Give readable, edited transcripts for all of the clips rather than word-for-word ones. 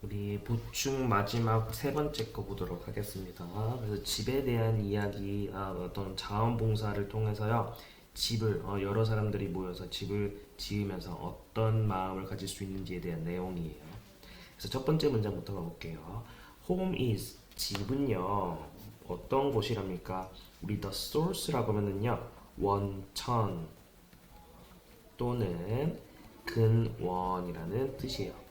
우리 보충 마지막 세 번째 거 보도록 하겠습니다. 그래서 집에 대한 이야기, 어떤 자원봉사를 통해서요, 집을 여러 사람들이 모여서 집을 지으면서 어떤 마음을 가질 수 있는지에 대한 내용이에요. 그래서 첫 번째 문장부터 가볼게요. Home is 집은요 어떤 곳이랍니까? 우리 the source라고 하면은요 원천 또는 근원이라는 뜻이에요.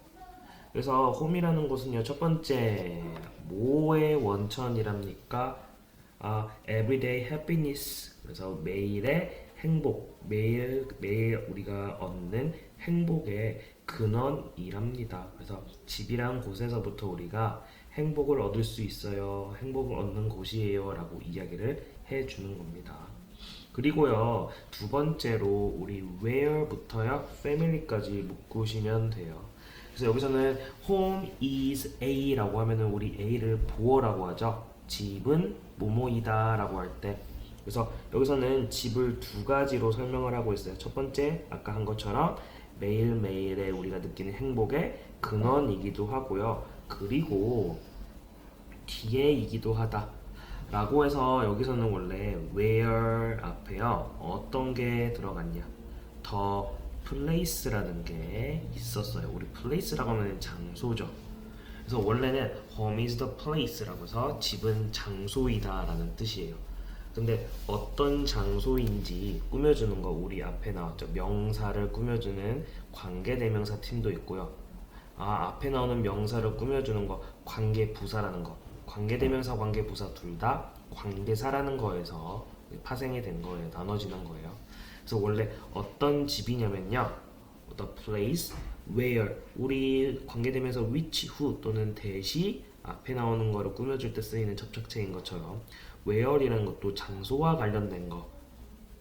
그래서 홈이라는 곳은요 첫 번째 뭐의 원천이랍니까? everyday happiness. 그래서 매일의 행복, 매일 매일 우리가 얻는 행복의 근원이랍니다. 그래서 집이란 곳에서부터 우리가 행복을 얻을 수 있어요. 행복을 얻는 곳이에요라고 이야기를 해주는 겁니다. 그리고요 두 번째로 우리 where부터요 family까지 묶으시면 돼요. 그래서 여기서는 home is A라고 하면은 우리 A를 보어라고 하죠. 집은 뭐뭐이다라고 할 때. 그래서 여기서는 집을 두 가지로 설명을 하고 있어요. 첫 번째 아까 한 것처럼 매일매일의 우리가 느끼는 행복의 근원이기도 하고요. 그리고 뒤에이기도 하다. 라고 해서 여기서는 원래 where 앞에요. 어떤 게 들어갔냐? 더 place라는 게 있었어요. 우리 place라고 하면 장소죠. 그래서 원래는 home is the place라고 해서 집은 장소이다 라는 뜻이에요. 근데 어떤 장소인지 꾸며주는 거 우리 앞에 나왔죠. 명사를 꾸며주는 관계대명사 팀도 있고요. 앞에 나오는 명사를 꾸며주는 거 관계부사라는 거. 관계대명사, 관계부사 둘 다 관계사라는 거에서 파생이 된 거예요. 나눠지는 거예요. 그래서 원래 어떤 집이냐면요. The place where 우리 관계대명사 which, who 또는 대시 앞에 나오는 거를 꾸며줄 때 쓰이는 접착체인 것처럼 where이라는 것도 장소와 관련된 거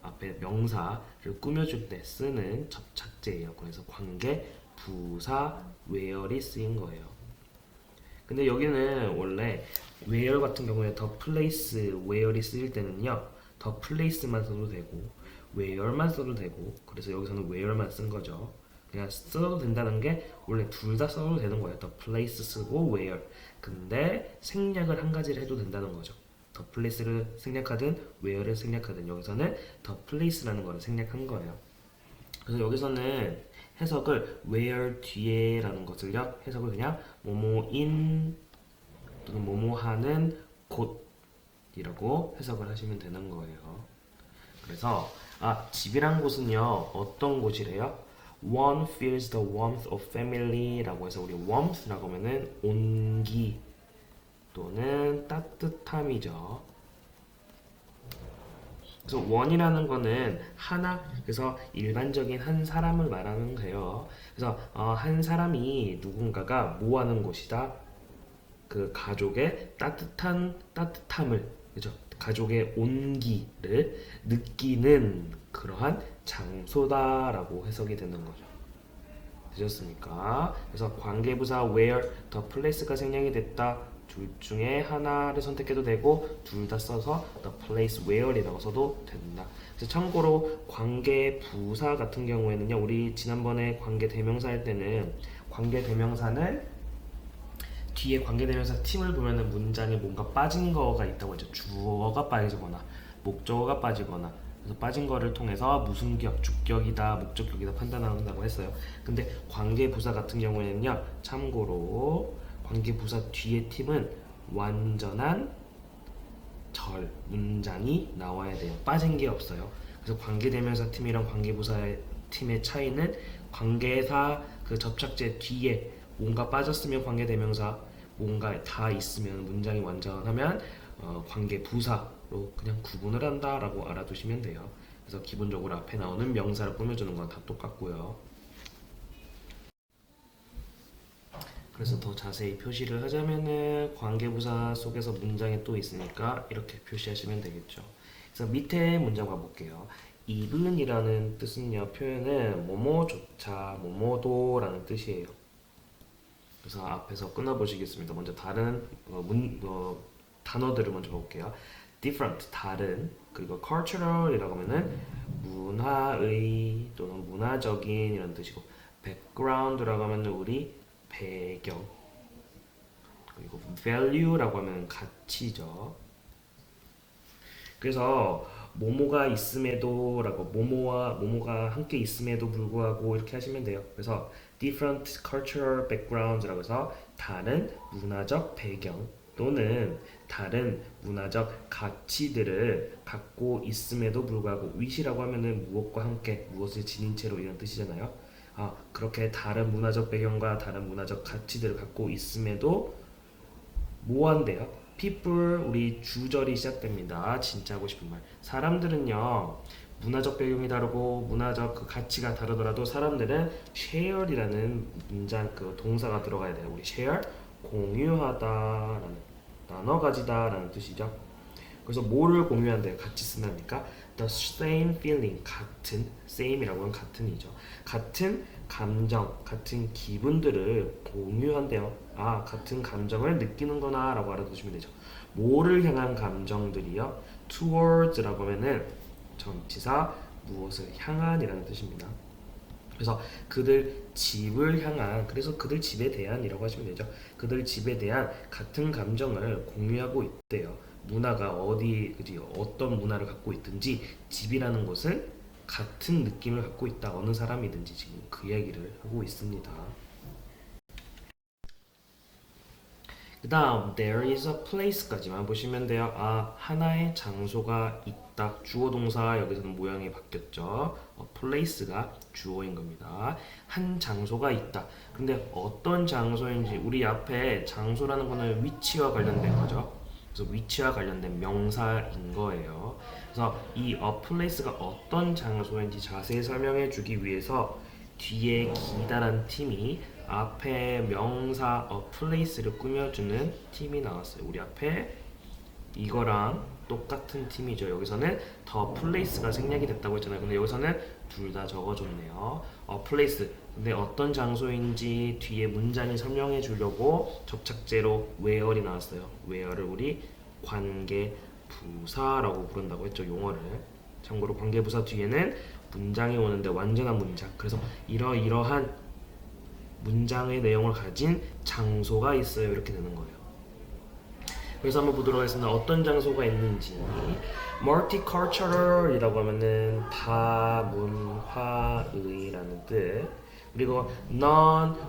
앞에 명사를 꾸며줄 때 쓰는 접착제예요. 그래서 관계 부사 where이 쓰인 거예요. 근데 여기는 원래 where 같은 경우에 더 place where이 쓰일 때는요 더 place만 써도 되고 where만 써도 되고 그래서 여기서는 where만 쓴 거죠. 그냥 써도 된다는 게 원래 둘 다 써도 되는 거예요. 더 place 쓰고 where. 근데 생략을 한 가지를 해도 된다는 거죠. 더 place를 생략하든 where를 생략하든 여기서는 더 place라는 거를 생략한 거예요. 그래서 여기서는 해석을 where 뒤에라는 것을요 해석을 그냥 뭐뭐인 또는 뭐뭐하는 곳이라고 해석을 하시면 되는 거예요. 그래서 집이란 곳은요 어떤 곳이래요? One feels the warmth of family라고 해서 우리 warmth라고 하면은 온기 또는 따뜻함이죠. 그래서 원이라는 거는 하나, 그래서 일반적인 한 사람을 말하는 거예요. 그래서 한 사람이 누군가가 뭐 하는 곳이다? 그 가족의 따뜻함을, 그죠? 가족의 온기를 느끼는 그러한 장소다라고 해석이 되는 거죠. 되셨습니까? 그래서 관계부사 where, the place가 생략이 됐다. 둘 중에 하나를 선택해도 되고 둘 다 써서 the place where이라고 써도 된다. 그래서 참고로 관계부사 같은 경우에는요. 우리 지난번에 관계대명사 할 때는 관계대명사는 뒤에 관계대명사 팀을 보면은 문장에 뭔가 빠진 거가 있다고 했죠. 주어가 빠지거나 목적어가 빠지거나 그래서 빠진 거를 통해서 무슨 격, 주격이다, 목적격이다 판단한다고 했어요. 근데 관계부사 같은 경우에는요. 참고로 관계부사 뒤에 팀은 완전한 절, 문장이 나와야 돼요. 빠진 게 없어요. 그래서 관계대명사 팀이랑 관계부사 팀의 차이는 관계사 그 접착제 뒤에 뭔가 빠졌으면 관계대명사, 뭔가 다 있으면 문장이 완전하면 관계부사로 그냥 구분을 한다라고 알아두시면 돼요. 그래서 기본적으로 앞에 나오는 명사를 꾸며주는 건 다 똑같고요. 그래서 더 자세히 표시를 하자면은 관계부사 속에서 문장이 또 있으니까 이렇게 표시하시면 되겠죠. 그래서 밑에 문장 봐볼게요. even이라는 뜻은요 표현은 뭐뭐조차 뭐뭐도라는 뜻이에요. 그래서 앞에서 끊어보시겠습니다. 먼저 다른 단어들을 먼저 볼게요. different 다른 그리고 cultural이라고 하면은 문화의 또는 문화적인 이런 뜻이고 background라고 하면은 우리 배경 그리고 value라고 하면 가치죠. 그래서 모모가 있음에도라고 모모가 함께 있음에도 불구하고 이렇게 하시면 돼요. 그래서 different cultural backgrounds라고 해서 다른 문화적 배경 또는 다른 문화적 가치들을 갖고 있음에도 불구하고 with이라고 하면은 무엇과 함께 무엇을 지닌 채로 이런 뜻이잖아요. 그렇게 다른 문화적 배경과 다른 문화적 가치들을 갖고 있음에도 뭐한대요? people 우리 주절이 시작됩니다. 진짜 하고 싶은 말. 사람들은요 문화적 배경이 다르고 문화적 그 가치가 다르더라도 사람들은 share이라는 문장 그 동사가 들어가야 돼요. 우리 share 공유하다라는 나눠 가지다라는 뜻이죠. 그래서 뭐를 공유한대요? 같이 쓰면 합니까? The same feeling 같은 same이라고 하면 같은이죠. 같은 감정, 같은 기분들을 공유한대요. 같은 감정을 느끼는구나 라고 알아두시면 되죠. 뭐를 향한 감정들이요? towards라고 하면은 전치사 무엇을 향한이라는 뜻입니다. 그래서 그들 집을 향한 그래서 그들 집에 대한이라고 하시면 되죠. 그들 집에 대한 같은 감정을 공유하고 있대요. 문화가 그지 어떤 문화를 갖고 있든지 집이라는 것은 같은 느낌을 갖고 있다. 어느 사람이든지 지금 그 얘기를 하고 있습니다. 그 다음 there is a place까지만 보시면 돼요. 하나의 장소가 있다. 주어 동사 여기서는 모양이 바뀌었죠. place가 주어인 겁니다. 한 장소가 있다. 근데 어떤 장소인지 우리 앞에 장소라는 거는 위치와 관련된 거죠. 그래서 위치와 관련된 명사인 거예요. 그래서 이 a place가 어떤 장소인지 자세히 설명해 주기 위해서 뒤에 기다란 팀이 앞에 명사 a place를 꾸며주는 팀이 나왔어요. 우리 앞에 이거랑 똑같은 팀이죠. 여기서는 the place가 생략이 됐다고 했잖아요. 근데 여기서는 둘 다 적어줬네요. a place. 근데 어떤 장소인지 뒤에 문장이 설명해 주려고 접착제로 where이 나왔어요. where를 우리 관계 부사라고 부른다고 했죠. 용어를. 참고로 관계 부사 뒤에는 문장이 오는데 완전한 문장. 그래서 이러이러한 문장의 내용을 가진 장소가 있어요. 이렇게 되는 거예요. 그래서 한번 보도록 하겠습니다. 어떤 장소가 있는지. multicultural이라고 하면은 다문화의라는 뜻. 그리고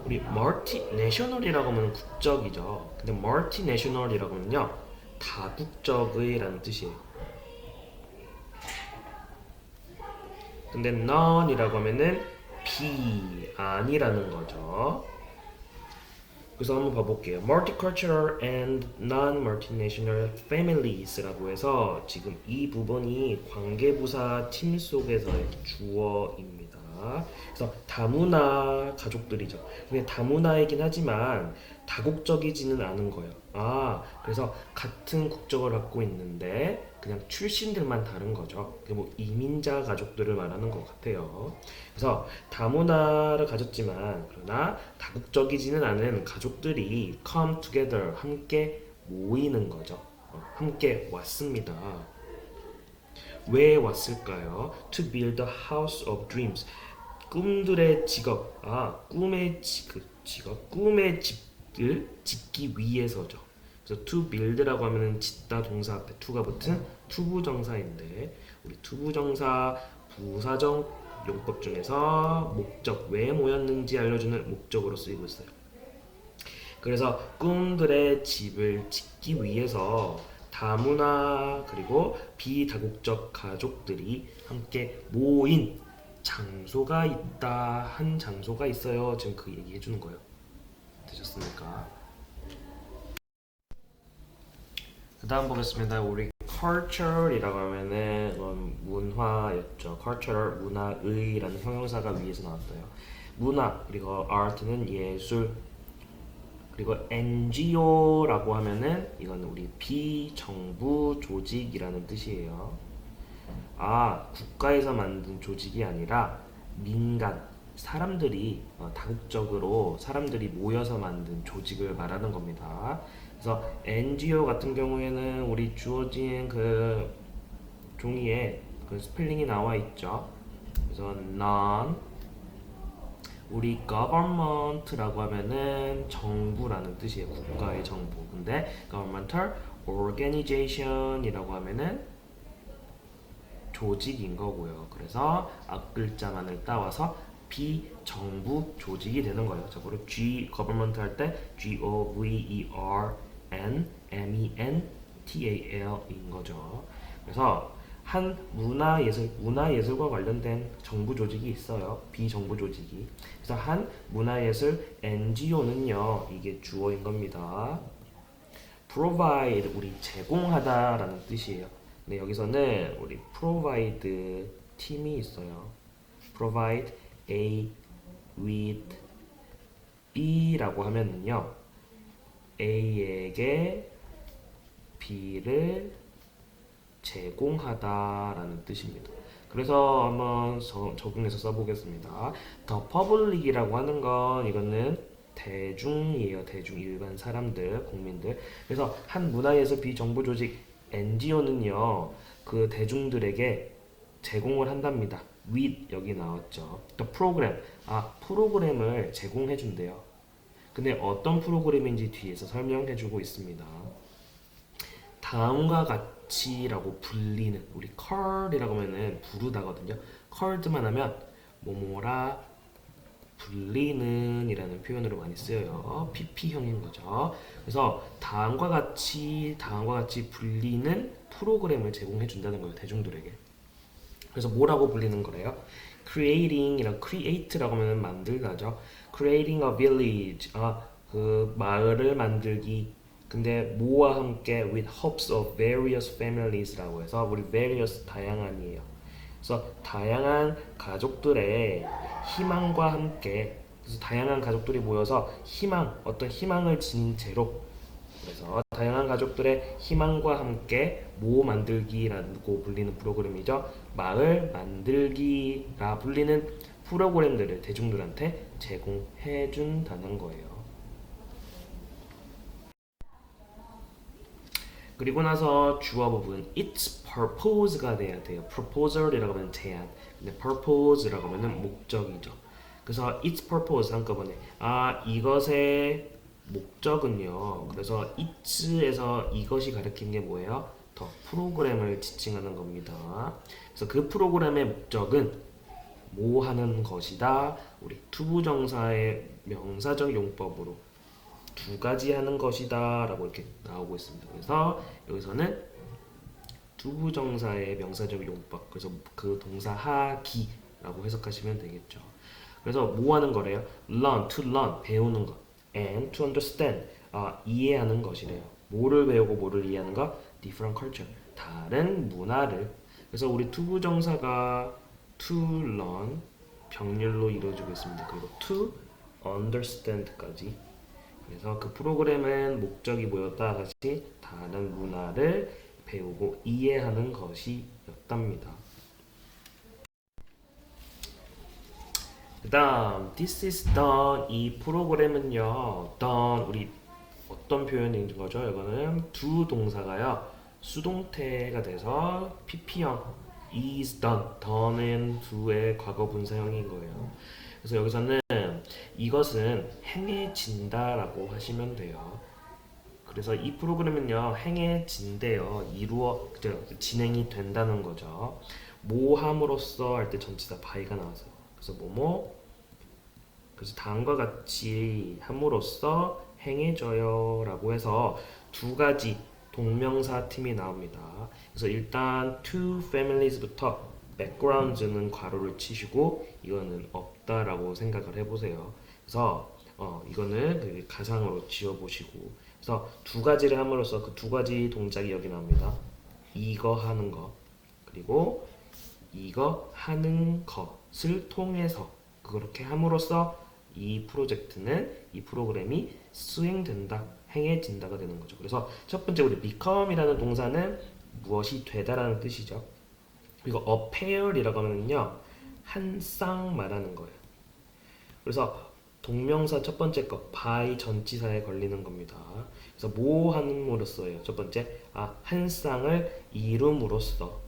우리 multinational이라고 하면 국적이죠. 근데 multinational이라고 하면요 다국적의라는 뜻이에요. 근데 none이라고 하면은 아니라는 거죠. 그래서 한번 봐볼게요. Multicultural and non-multinational families라고 해서 지금 이 부분이 관계부사 팀 속에서의 주어입니다. 그래서 다문화 가족들이죠. 근데 다문화이긴 하지만 다국적이지는 않은 거예요. 그래서 같은 국적을 갖고 있는데 그냥 출신들만 다른 거죠. 뭐 이민자 가족들을 말하는 것 같아요. 그래서 다문화를 가졌지만 그러나 다국적이지는 않은 가족들이 come together 함께 모이는 거죠. 함께 왔습니다. 왜 왔을까요? To build a house of dreams. 꿈들의 직업. 꿈의 집을 짓기 위해서죠. 그래서 to build라고 하면은 짓다 동사 앞에 to가 붙은 투부정사인데 우리 투부정사 부사적 용법 중에서 목적 왜 모였는지 알려주는 목적으로 쓰이고 있어요. 그래서 꿈들의 집을 짓기 위해서 다문화 그리고 비다국적 가족들이 함께 모인 장소가 있다. 한 장소가 있어요. 지금 그 얘기 해주는 거예요. 되셨습니까? 그 다음 보겠습니다. 우리 culture이라고 하면은 문화였죠. cultural 문화의라는 형용사가 위에서 나왔어요. 문화 그리고 art는 예술 그리고 NGO라고 하면은 이건 우리 비정부 조직이라는 뜻이에요. 국가에서 만든 조직이 아니라 민간 사람들이 다국적으로 사람들이 모여서 만든 조직을 말하는 겁니다. 그래서 NGO 같은 경우에는 우리 주어진 그 종이에 그 스펠링이 나와 있죠. 그래서 non 우리 government라고 하면은 정부라는 뜻이에요. 국가의 정부. 근데 governmental organization이라고 하면은 조직인 거고요. 그래서 앞글자만을 따와서 비정부 조직이 되는 거예요. 자, 그리고 G government 할 때 governmental인 거죠. 그래서 한 문화예술과 관련된 정부 조직이 있어요. 비정부 조직이. 그래서 한 문화예술 NGO는요, 이게 주어인 겁니다. provide 우리 제공하다라는 뜻이에요. 근데 여기서는 우리 provide 팀이 있어요. provide A with B라고 하면은요, A에게 B를 제공하다라는 뜻입니다. 그래서 한번 적용해서 써보겠습니다. The public이라고 하는 건 이거는 대중이에요. 대중, 일반 사람들, 국민들. 그래서 한 문화예술 비정부 조직 NGO는요, 그 대중들에게 제공을 한답니다. with 여기 나왔죠. The program, 프로그램을 제공해 준대요. 근데 어떤 프로그램인지 뒤에서 설명해주고 있습니다. 다음과 같이라고 불리는, 우리 call이라고 하면은 부르다거든요. called만 하면 뭐뭐라 불리는 이라는 표현으로 많이 쓰여요. PP형인 거죠. 그래서 다음과 같이 불리는 프로그램을 제공해 준다는 거예요. 대중들에게. 그래서 뭐라고 불리는 거래요? create라고 하면 만들다죠. creating a village, 그 마을을 만들기. 근데 뭐와 함께 with hopes of various families라고 해서 우리 various 다양한이에요. 그래서 다양한 가족들의 희망과 함께, 그래서 다양한 가족들이 모여서 어떤 희망을 지닌 채로, 그래서 다양한 가족들의 희망과 함께 뭐 만들기라고 불리는 프로그램이죠. 마을 만들기라 불리는 프로그램들을 대중들한테 제공해 준다는 거예요. 그리고 나서 주어 부분 its purpose가 돼야 돼요. proposal이라고 하면 제안, 근데 purpose라고 하면 목적이죠. 그래서 its purpose 한꺼번에 이것의 목적은요. 그래서 its에서 이것이 가리키는 게 뭐예요? 더 프로그램을 지칭하는 겁니다. 그래서 그 프로그램의 목적은 뭐 하는 것이다. 우리 투부정사의 명사적 용법으로 두 가지 하는 것이다 라고 이렇게 나오고 있습니다. 그래서 여기서는 투부정사의 명사적 용법, 그래서 그 동사 하기라고 해석하시면 되겠죠. 그래서 뭐 하는 거래요? to learn, 배우는 것, and to understand, 이해하는 것이래요. 뭐를 배우고 뭐를 이해하는 것? different culture, 다른 문화를. 그래서 우리 투부정사가 to learn 병렬로 이루어지고 있습니다. 그리고 to understand까지. 그래서 그 프로그램은 목적이 뭐였다? 다시 다른 문화를 배우고 이해하는 것이었답니다. 그 다음 this is done, 이 프로그램은요 done, 우리 어떤 표현인 거죠? 이거는 두 동사가요 수동태가 돼서 pp형 is done, done은 do의 과거 분사형인 거예요. 그래서 여기서는 이것은 행해진다라고 하시면 돼요. 그래서 이 프로그램은요 행해진대요. 진행이 된다는 거죠. 뭐 함으로써 할 때 전치사 by가 나왔어요. 그래서 뭐뭐, 그래서 다음과 같이 함으로써 행해져요 라고 해서 두 가지 동명사 팀이 나옵니다. 그래서 일단 two families부터 backgrounds는 괄호를 치시고 이거는 없다라고 생각을 해보세요. 그래서 이거는 그 가상으로 지어보시고, 그래서 두 가지를 함으로써 그 두 가지 동작이 여기 나옵니다. 이거 하는 거, 그리고 이거 하는 것을 통해서 그렇게 함으로써 이 프로그램이 수행된다, 행해진다가 되는 거죠. 그래서 첫 번째 우리 become이라는 동사는 무엇이 되다라는 뜻이죠. 그리고 appear이라고 하면요 한 쌍 말하는 거예요. 그래서 동명사 첫 번째 거 by 전치사에 걸리는 겁니다. 그래서 뭐 함으로써예요. 첫 번째 한 쌍을 이룸으로써,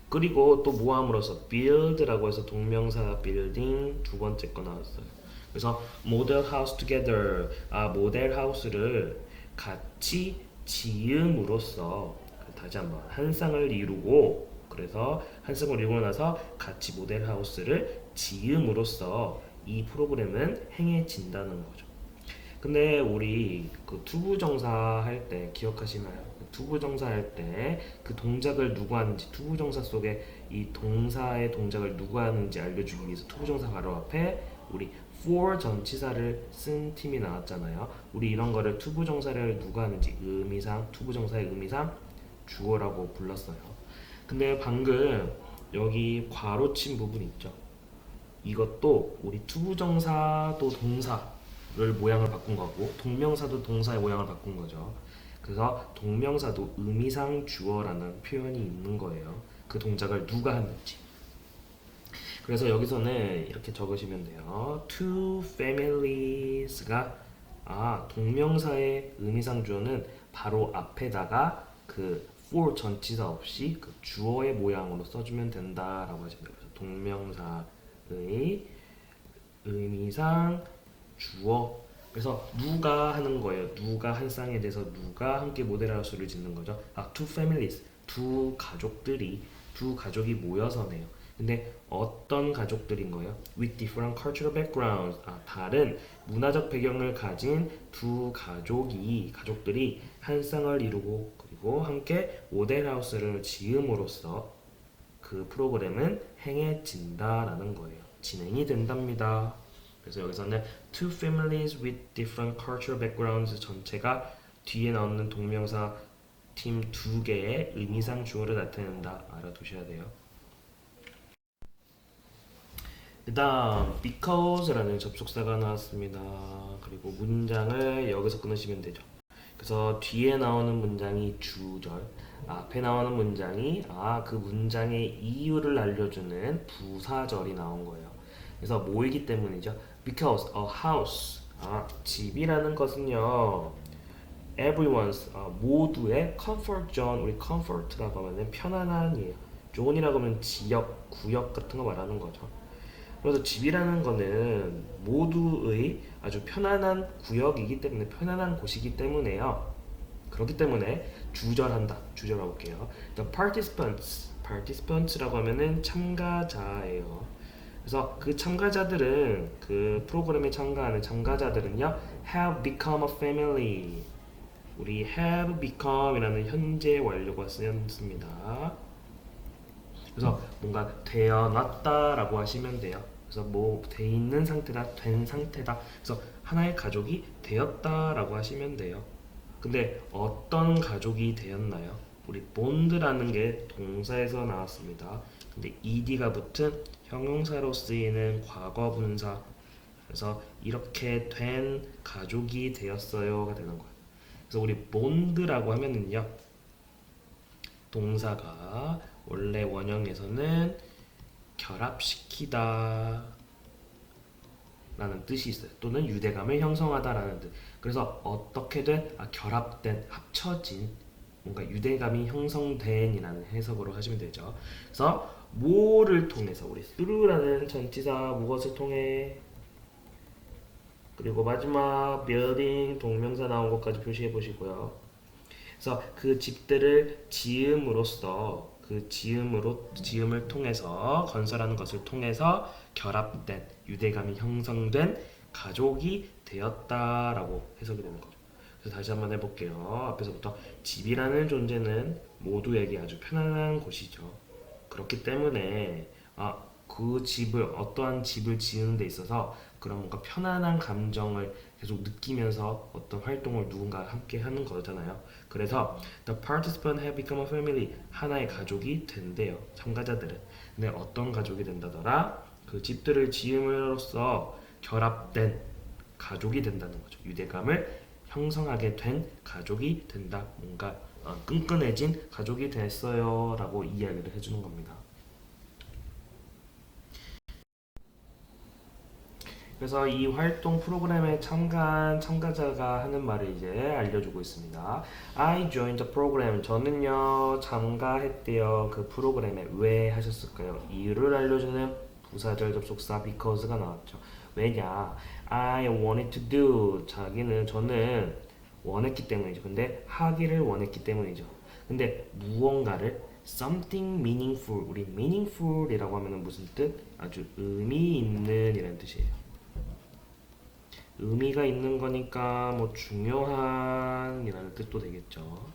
그리고 또 뭐 함으로써 build라고 해서 동명사 building 두 번째 거 나왔어요. 그래서 model house together, 모델 하우스를 같이 지음으로써 다시 한번 한 쌍을 이루고 그래서 한 쌍을 이루고 나서 같이 모델 하우스를 지음으로써 이 프로그램은 행해진다는 거죠. 근데 우리 그 투부정사 할 때 기억하시나요? 투부정사 할 때 그 동작을 누구 하는지 투부정사 속에 이 동사의 동작을 누구 하는지 알려주기 위해서 투부정사 바로 앞에 우리 for 전치사를 쓴 팀이 나왔잖아요. 우리 이런 거를 투부정사를 누가 하는지 의미상 투부정사의 의미상 주어라고 불렀어요. 근데 방금 여기 괄호친 부분 있죠. 이것도 우리 투부정사도 동사를 모양을 바꾼 거고 동명사도 동사의 모양을 바꾼 거죠. 그래서 동명사도 의미상 주어라는 표현이 있는 거예요. 그 동작을 누가 하는지. 그래서 여기서는 이렇게 적으시면 돼요. Two families가 동명사의 의미상 주어는 바로 앞에다가 그 for 전치사 없이 그 주어의 모양으로 써주면 된다라고 하시면 돼요. 그래서 동명사의 의미상 주어. 그래서 누가 하는 거예요. 누가 한 쌍에 대해서 누가 함께 모델하우스를 짓는 거죠. two families, 두 가족이 모여서네요. 근데 어떤 가족들인 거예요? With different cultural backgrounds. 다른 문화적 배경을 가진 두 가족들이 한 쌍을 이루고 그리고 함께 모델하우스를 지음으로써 그 프로그램은 행해진다라는 거예요. 진행이 된답니다. 그래서 여기서는 two families with different cultural backgrounds 전체가 뒤에 나오는 동명사 팀 두 개의 의미상 주어를 나타낸다. 알아두셔야 돼요. 그 다음 because라는 접속사가 나왔습니다. 그리고 문장을 여기서 끊으시면 되죠. 그래서 뒤에 나오는 문장이 주절, 앞에 나오는 문장이 그 문장의 이유를 알려주는 부사절이 나온 거예요. 그래서 뭐이기 때문이죠? Because a house, 집이라는 것은요 everyone's, 모두의 comfort zone, 우리 comfort라고 하면 편안한이에요. zone이라고 하면 지역, 구역 같은 거 말하는 거죠. 그래서 집이라는 거는 모두의 아주 편안한 구역이기 때문에 편안한 곳이기 때문에요. 그렇기 때문에 주절한다. 주절해 볼게요. The participants라고 하면은 참가자예요. 그래서 그 참가자들은 그 프로그램에 참가하는 참가자들은요 have become a family. 우리 have become이라는 현재 완료가 쓰였습니다. 그래서 뭔가 되어놨다라고 하시면 돼요. 그래서 뭐 돼 있는 상태다, 된 상태다. 그래서 하나의 가족이 되었다라고 하시면 돼요. 근데 어떤 가족이 되었나요? 우리 bond라는 게 동사에서 나왔습니다. 근데 ed가 붙은 형용사로 쓰이는 과거 분사. 그래서 이렇게 된 가족이 되었어요가 되는 거예요. 그래서 우리 bond라고 하면은요 동사가 원래 원형에서는 결합시키다 라는 뜻이 있어요. 또는 유대감을 형성하다 라는 뜻. 그래서 어떻게든 결합된, 합쳐진 뭔가 유대감이 형성된 이라는 해석으로 하시면 되죠. 그래서 뭐를 통해서 우리 through라는 전치사 무엇을 통해 그리고 마지막 building 동명사 나온 것까지 표시해 보시고요. 그래서 그 집들을 지음으로써 그 지음을 통해서 건설하는 것을 통해서 결합된 유대감이 형성된 가족이 되었다라고 해석이 되는 거죠. 그래서 다시 한번 해볼게요. 앞에서부터 집이라는 존재는 모두에게 아주 편안한 곳이죠. 그렇기 때문에 그 집을 어떠한 집을 지으는 데 있어서 그런 뭔가 편안한 감정을 계속 느끼면서 어떤 활동을 누군가 함께 하는 거잖아요. 그래서 the participants have become a family, 하나의 가족이 된대요. 참가자들은. 근데 어떤 가족이 된다더라? 그 집들을 지음으로써 결합된 가족이 된다는 거죠. 유대감을 형성하게 된 가족이 된다. 뭔가 끈끈해진 가족이 됐어요 라고 이야기를 해주는 겁니다. 그래서 이 활동 프로그램에 참가한 참가자가 하는 말을 이제 알려주고 있습니다. I joined the program. 저는요 참가했대요. 그 프로그램에 왜 하셨을까요? 이유를 알려주는 부사절 접속사 because가 나왔죠. 왜냐? I wanted to do. 저는 원했기 때문이죠. 근데 하기를 원했기 때문이죠. 근데 무언가를 something meaningful. 우리 meaningful이라고 하면은 무슨 뜻? 아주 의미 있는 이라는 뜻이에요. 의미가 있는 거니까 뭐 중요한 이라는 뜻도 되겠죠.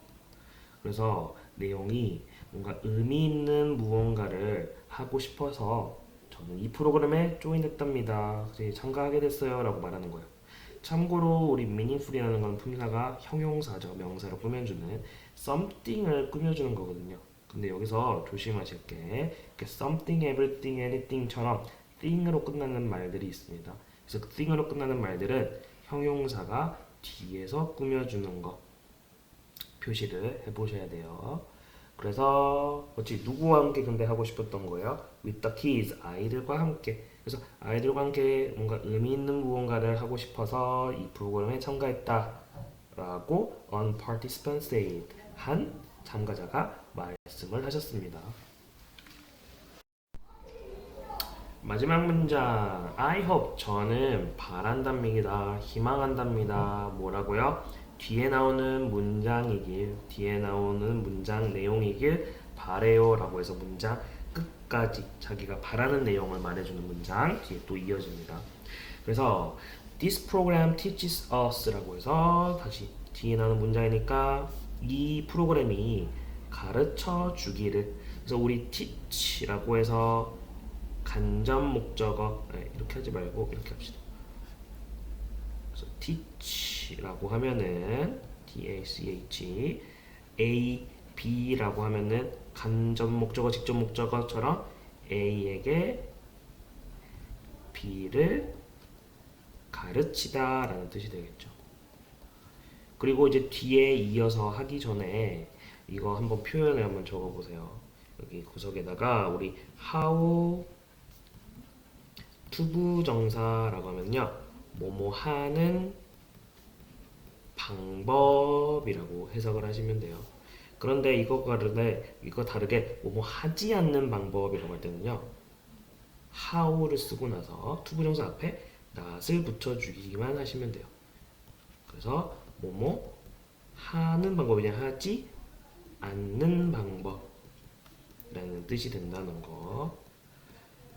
그래서 내용이 뭔가 의미 있는 무언가를 하고 싶어서 저는 이 프로그램에 조인했답니다. 그래서 참가하게 됐어요. 라고 말하는 거예요. 참고로 우리 meaningful이라는 건 품사가 형용사죠. 명사로 꾸며주는 something을 꾸며주는 거거든요. 근데 여기서 조심하실 게 something, everything, anything처럼 thing으로 끝나는 말들이 있습니다. 그래서 thing으로 끝나는 말들은 형용사가 뒤에서 꾸며주는 거 표시를 해보셔야 돼요. 그래서 어찌 누구와 함께 근데 하고 싶었던 거예요? With the kids, 아이들과 함께. 그래서 아이들과 함께 뭔가 의미 있는 무언가를 하고 싶어서 이 프로그램에 참가했다라고 on participants said 한 참가자가 말씀을 하셨습니다. 마지막 문장 I hope 저는 바란답니다. 희망한답니다. 뭐라고요? 뒤에 나오는 문장 내용이길 바래요 라고 해서 문장 끝까지 자기가 바라는 내용을 말해주는 문장 뒤에 또 이어집니다. 그래서 This program teaches us 라고 해서 다시 뒤에 나오는 문장이니까 이 프로그램이 가르쳐 주기를. 그래서 우리 teach라고 해서 간접 목적어 이렇게 하지 말고 이렇게 합시다. 그래서 teach라고 하면은 T-A-C-H A, B라고 하면은 간접 목적어, 직접 목적어처럼 A에게 B를 가르치다 라는 뜻이 되겠죠. 그리고 이제 뒤에 이어서 하기 전에 이거 한번 표현을 한번 적어보세요. 여기 구석에다가 우리 how 투부정사라고 하면요 뭐뭐 하는 방법이라고 해석을 하시면 돼요. 그런데 이거 다르게 뭐뭐 하지 않는 방법이라고 할 때는요 how를 쓰고 나서 투부정사 앞에 not을 붙여주기만 하시면 돼요. 그래서 뭐뭐 하는 방법이 아니라 하지 않는 방법이라는 뜻이 된다는 거.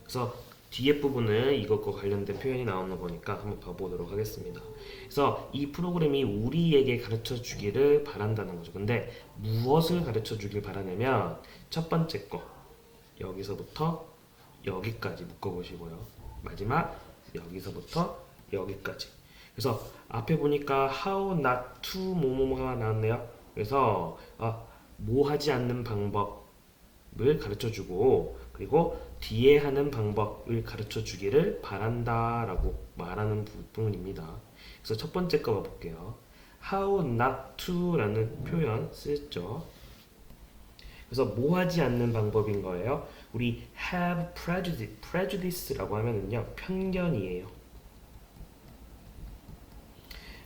그래서 뒤에 부분은 이것과 관련된 표현이 나오는 거니까 한번 봐보도록 하겠습니다. 그래서 이 프로그램이 우리에게 가르쳐 주기를 바란다는 거죠. 근데 무엇을 가르쳐 주길 바라냐면 첫 번째 거 여기서부터 여기까지 묶어보시고요. 마지막 여기서부터 여기까지. 그래서 앞에 보니까 how not to 뭐뭐가 나왔네요. 그래서 뭐 하지 않는 방법을 가르쳐 주고 그리고 뒤에 하는 방법을 가르쳐 주기를 바란다 라고 말하는 부분입니다. 그래서 첫 번째 거 봐볼게요. how not to 라는 표현 쓰죠. 그래서 뭐 하지 않는 방법인 거예요? 우리 have prejudice라고 하면은요 편견이에요.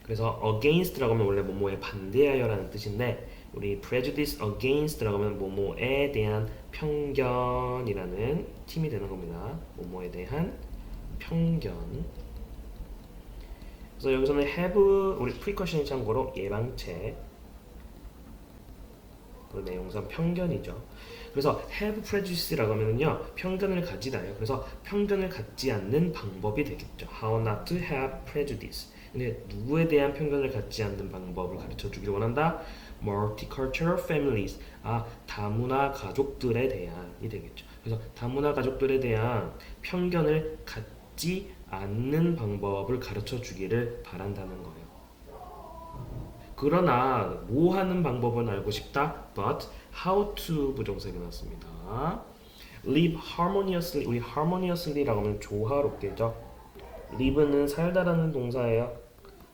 그래서 against라고 하면 원래 뭐뭐에 반대하여 라는 뜻인데 우리 prejudice against라고 하면 뭐뭐에 대한 편견이라는 팀이 되는 겁니다. 뭐뭐에 대한 편견. 그래서 여기서는 have 우리 precaution이 참고로 예방책. 그 내용상 편견이죠. 그래서 have prejudice라고 하면은요 편견을 가지다요. 그래서 편견을 갖지 않는 방법이 되겠죠. How not to have prejudice. 근데 누구에 대한 편견을 갖지 않는 방법을 가르쳐 주기를 원한다. Multicultural families. 다문화 가족들에 대한이 되겠죠. 그래서 다문화 가족들에 대한 편견을 갖지 않는 방법을 가르쳐 주기를 바란다는 거예요. 그러나 뭐 하는 방법은 알고 싶다. But how to 부정사가 나왔습니다. Live harmoniously. 우리 harmoniously라고 하면 조화롭게죠. live는 살다라는 동사예요.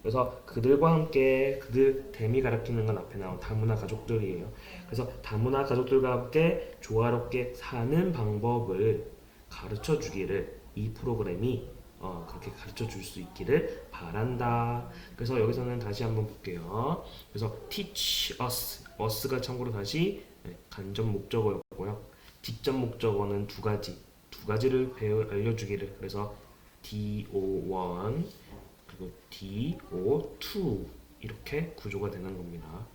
그래서 그들과 함께 그들 댐이 가리키는 건 앞에 나온 다문화 가족들이에요. 그래서 다문화 가족들과 함께 조화롭게 사는 방법을 가르쳐 주기를 이 프로그램이 그렇게 가르쳐 줄 수 있기를 바란다. 그래서 여기서는 다시 한번 볼게요. 그래서 teach us, us가 참고로 다시 간접 목적어였고요. 직접 목적어는 두 가지를 알려주기를. 그래서 do1 그리고 D, O, to 이렇게 구조가 되는 겁니다.